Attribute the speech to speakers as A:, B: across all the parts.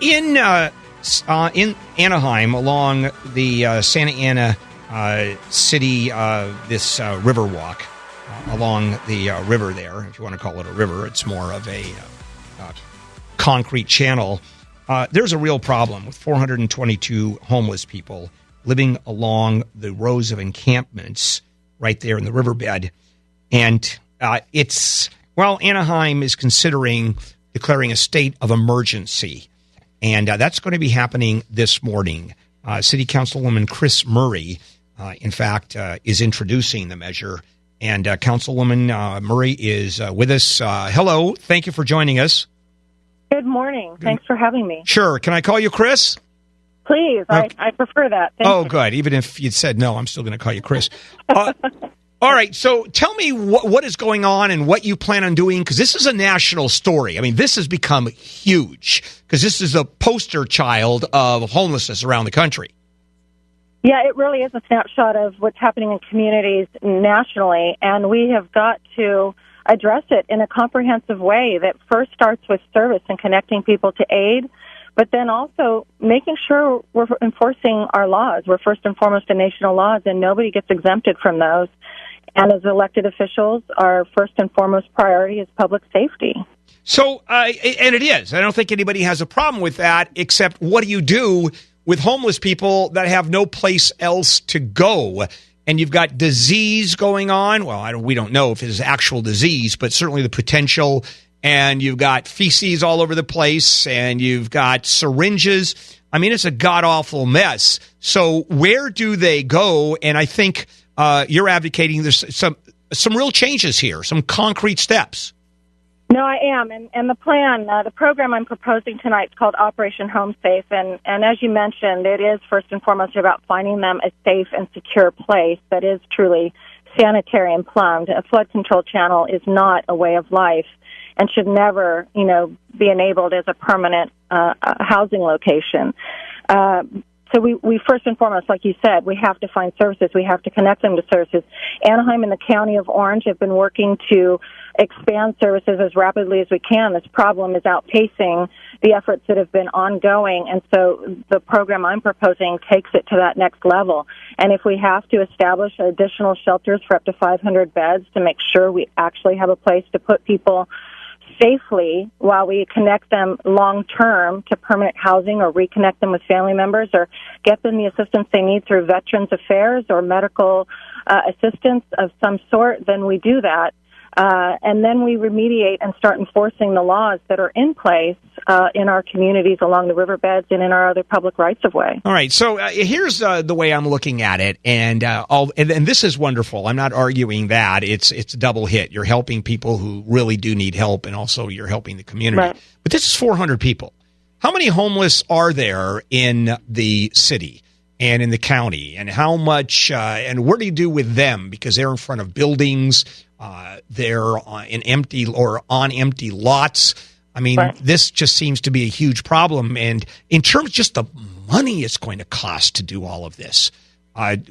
A: In Anaheim, along the Santa Ana City, this river walk along the river there, if you want to call it a river, it's more of a concrete channel. There's a real problem with 422 homeless people living along the rows of encampments right there in the riverbed. And Anaheim is considering declaring a state of emergency. And that's going to be happening this morning. City Councilwoman Kris Murray, in fact, is introducing the measure. And Councilwoman Murray is with us. Hello. Thank you for joining us.
B: Good morning. Thanks for having me.
A: Sure. Can I call you Kris?
B: Please. Okay. I prefer that. Thank you.
A: Good. Even if you'd said no, I'm still going to call you Kris. All right. So tell me what is going on and what you plan on doing, because this is a national story. I mean, this has become huge because this is a poster child of homelessness around the country.
B: Yeah, it really is a snapshot of what's happening in communities nationally, and we have got to address it in a comprehensive way that first starts with service and connecting people to aid, but then also making sure we're enforcing our laws. We're first and foremost a nation of laws, and nobody gets exempted from those. And as elected officials, our first and foremost priority is public safety.
A: So, and it is. I don't think anybody has a problem with that, except what do you do with homeless people that have no place else to go? And you've got disease going on. Well, we don't know if it is actual disease, but certainly the potential. And you've got feces all over the place, and you've got syringes. I mean, it's a god-awful mess. So where do they go? And I think you're advocating there's some real changes here, some concrete steps.
B: No, I am. And the plan, the program I'm proposing tonight is called Operation Home Safe. And as you mentioned, it is first and foremost about finding them a safe and secure place that is truly sanitary and plumbed. A flood control channel is not a way of life and should never, be enabled as a permanent housing location. So we first and foremost, like you said, we have to find services. We have to connect them to services. Anaheim and the County of Orange have been working to expand services as rapidly as we can. This problem is outpacing the efforts that have been ongoing, and so the program I'm proposing takes it to that next level. And if we have to establish additional shelters for up to 500 beds to make sure we actually have a place to put people safely while we connect them long-term to permanent housing or reconnect them with family members or get them the assistance they need through Veterans Affairs or medical assistance of some sort, then we do that. And then we remediate and start enforcing the laws that are in place in our communities along the riverbeds and in our other public rights-of-way.
A: All right, so here's the way I'm looking at it, and this is wonderful. I'm not arguing that. It's a double hit. You're helping people who really do need help, and also you're helping the community.
B: Right.
A: But this is 400 people. How many homeless are there in the city and in the county, and how much, and what do you do with them? Because they're in front of buildings, they're in empty or on empty lots. I mean,
B: right.
A: This just seems to be a huge problem. And in terms of just the money it's going to cost to do all of this.
B: And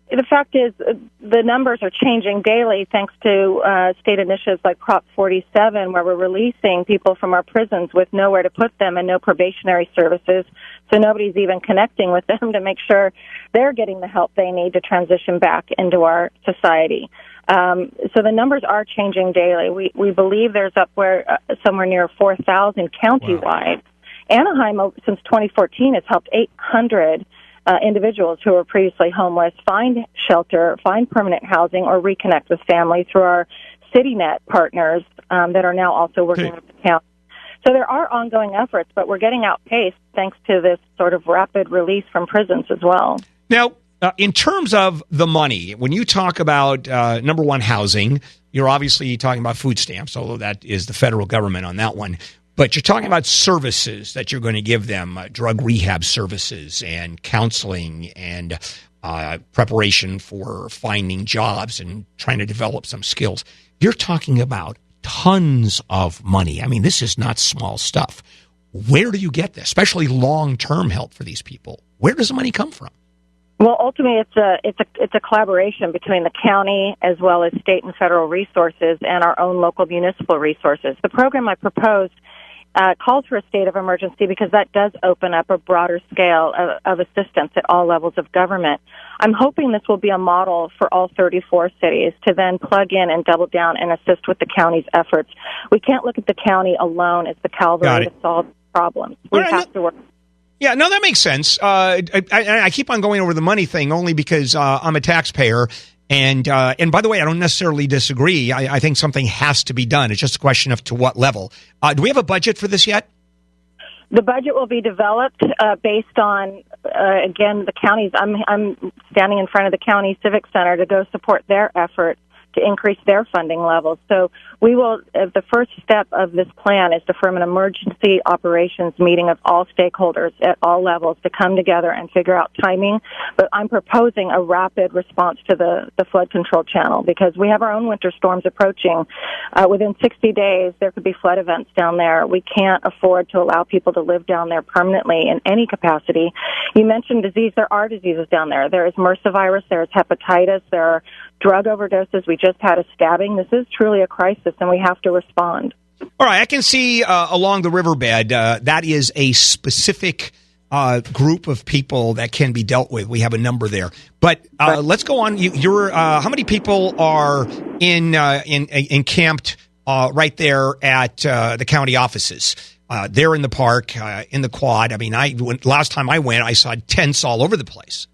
B: the fact is the numbers are changing daily thanks to state initiatives like Prop 47, where we're releasing people from our prisons with nowhere to put them and no probationary services. So nobody's even connecting with them to make sure they're getting the help they need to transition back into our society. So the numbers are changing daily. We believe there's somewhere near 4,000 countywide. Wow. Anaheim, since 2014, has helped 800 individuals who were previously homeless find shelter, find permanent housing, or reconnect with family through our CityNet partners that are now also working with the county. So there are ongoing efforts, but we're getting outpaced thanks to this sort of rapid release from prisons as well.
A: Now, in terms of the money, when you talk about, number one, housing, you're obviously talking about food stamps, although that is the federal government on that one. But you're talking about services that you're going to give them, drug rehab services and counseling and preparation for finding jobs and trying to develop some skills. You're talking about tons of money. I mean, this is not small stuff. Where do you get this, especially long-term help for these people? Where does the money come from?
B: Well, ultimately, it's a collaboration between the county as well as state and federal resources and our own local municipal resources. The program I proposed calls for a state of emergency because that does open up a broader scale of assistance at all levels of government. I'm hoping this will be a model for all 34 cities to then plug in and double down and assist with the county's efforts. We can't look at the county alone as the cavalry to solve problems. We have to work.
A: Yeah, no, that makes sense. I keep on going over the money thing only because I'm a taxpayer. And by the way, I don't necessarily disagree. I think something has to be done. It's just a question of to what level. Do we have a budget for this yet?
B: The budget will be developed based on, again, the counties. I'm standing in front of the county civic center to go support their effort to increase their funding levels. So we will, the first step of this plan is to form an emergency operations meeting of all stakeholders at all levels to come together and figure out timing. But I'm proposing a rapid response to the flood control channel because we have our own winter storms approaching. Within 60 days, there could be flood events down there. We can't afford to allow people to live down there permanently in any capacity. You mentioned disease. There are diseases down there. There is MRSA virus. There is hepatitis. There are drug overdoses. We just had a stabbing. This is truly a crisis, and we have to respond.
A: All right. I can see along the riverbed, that is a specific group of people that can be dealt with. We have a number there. But let's go on. You're how many people are encamped right there at the county offices? There in the park, in the quad. I mean, last time I went, I saw tents all over the place.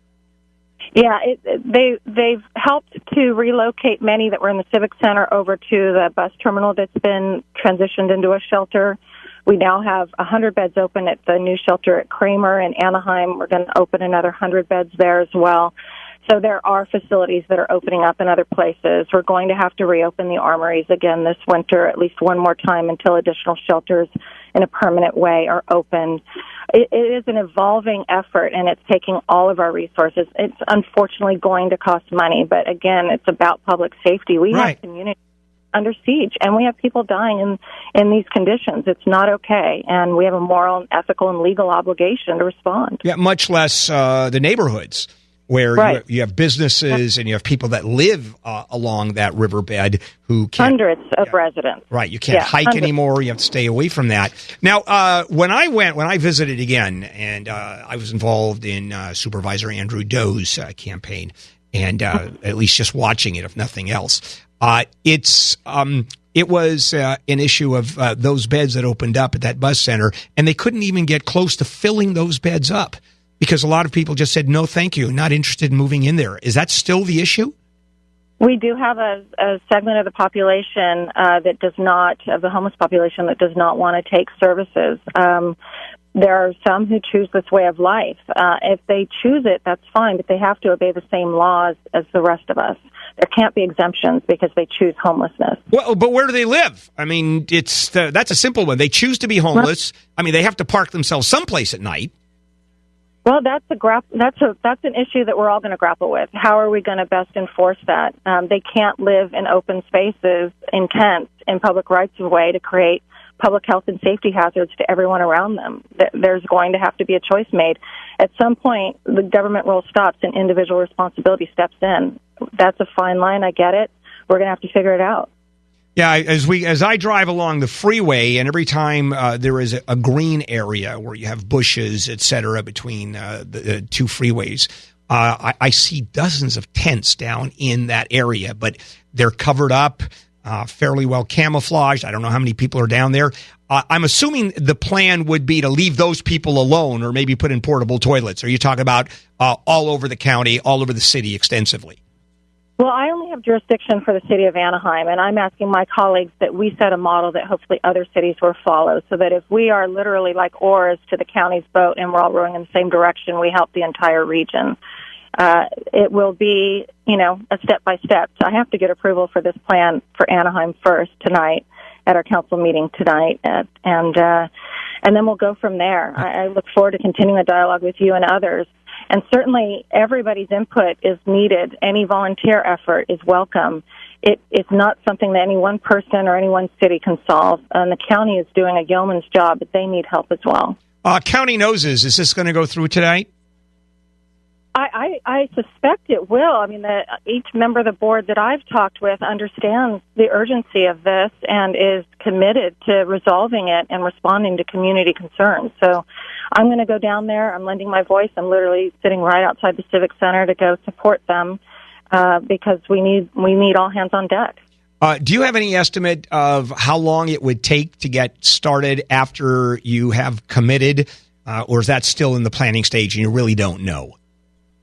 B: Yeah, they've helped to relocate many that were in the Civic Center over to the bus terminal that's been transitioned into a shelter. We now have 100 beds open at the new shelter at Kramer in Anaheim. We're going to open another 100 beds there as well. So there are facilities that are opening up in other places. We're going to have to reopen the armories again this winter at least one more time until additional shelters in a permanent way are opened. It is an evolving effort, and it's taking all of our resources. It's unfortunately going to cost money, but again, it's about public safety. We have communities under siege, and we have people dying in these conditions. It's not okay, and we have a moral, and ethical, and legal obligation to respond.
A: Yeah, much less the neighborhoods where you have businesses and you have people that live along that riverbed who can't.
B: Hundreds of residents.
A: Right. You can't hike anymore. You have to stay away from that. Now, when I visited again, and I was involved in Supervisor Andrew Doe's campaign, and at least just watching it, if nothing else, it was an issue of those beds that opened up at that bus center, and they couldn't even get close to filling those beds up. Because a lot of people just said, no, thank you, not interested in moving in there. Is that still the issue?
B: We do have a segment of the population that does not, of the homeless population, that does not want to take services. There are some who choose this way of life. If they choose it, that's fine, but they have to obey the same laws as the rest of us. There can't be exemptions because they choose homelessness. Well,
A: but where do they live? I mean, that's a simple one. They choose to be homeless. I mean, they have to park themselves someplace at night.
B: Well, that's an issue that we're all going to grapple with. How are we going to best enforce that? They can't live in open spaces in tents in public rights of way to create public health and safety hazards to everyone around them. There's going to have to be a choice made. At some point, the government role stops and individual responsibility steps in. That's a fine line. I get it. We're going to have to figure it out.
A: Yeah, as I drive along the freeway, and every time there is a green area where you have bushes, et cetera, between the two freeways, I see dozens of tents down in that area, but they're covered up, fairly well camouflaged. I don't know how many people are down there. I'm assuming the plan would be to leave those people alone or maybe put in portable toilets. Are you talking about all over the county, all over the city extensively?
B: Well, I only have jurisdiction for the city of Anaheim, and I'm asking my colleagues that we set a model that hopefully other cities will follow, so that if we are literally like oars to the county's boat and we're all rowing in the same direction, we help the entire region. It will be, a step-by-step. So I have to get approval for this plan for Anaheim first tonight at our council meeting tonight, and then we'll go from there. I look forward to continuing the dialogue with you and others. And certainly everybody's input is needed. Any volunteer effort is welcome. It's not something that any one person or any one city can solve. And the county is doing a yeoman's job, but they need help as well.
A: County Noses, is this going to go through tonight?
B: I suspect it will. I mean, each member of the board that I've talked with understands the urgency of this and is committed to resolving it and responding to community concerns. So I'm going to go down there. I'm lending my voice. I'm literally sitting right outside the Civic Center to go support them because we need all hands on deck.
A: Do you have any estimate of how long it would take to get started after you have committed, or is that still in the planning stage and you really don't know?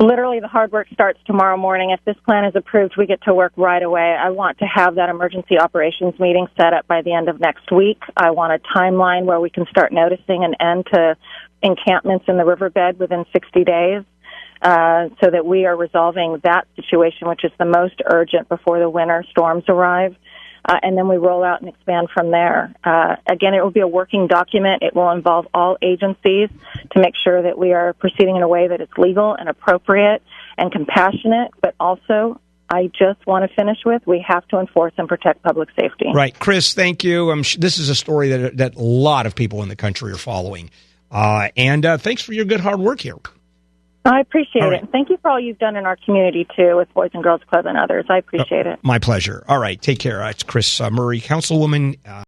B: Literally, the hard work starts tomorrow morning. If this plan is approved, we get to work right away. I want to have that emergency operations meeting set up by the end of next week. I want a timeline where we can start noticing an end to encampments in the riverbed within 60 days so that we are resolving that situation, which is the most urgent before the winter storms arrive. And then we roll out and expand from there. Again, it will be a working document. It will involve all agencies to make sure that we are proceeding in a way that is legal and appropriate and compassionate, but also I just want to finish with, we have to enforce and protect public safety.
A: Right. Kris, thank you. This is a story that a lot of people in the country are following. And thanks for your good hard work here.
B: I appreciate it. And thank you for all you've done in our community, too, with Boys and Girls Club and others. I appreciate it.
A: My pleasure. All right. Take care. It's Kris Murray, Councilwoman.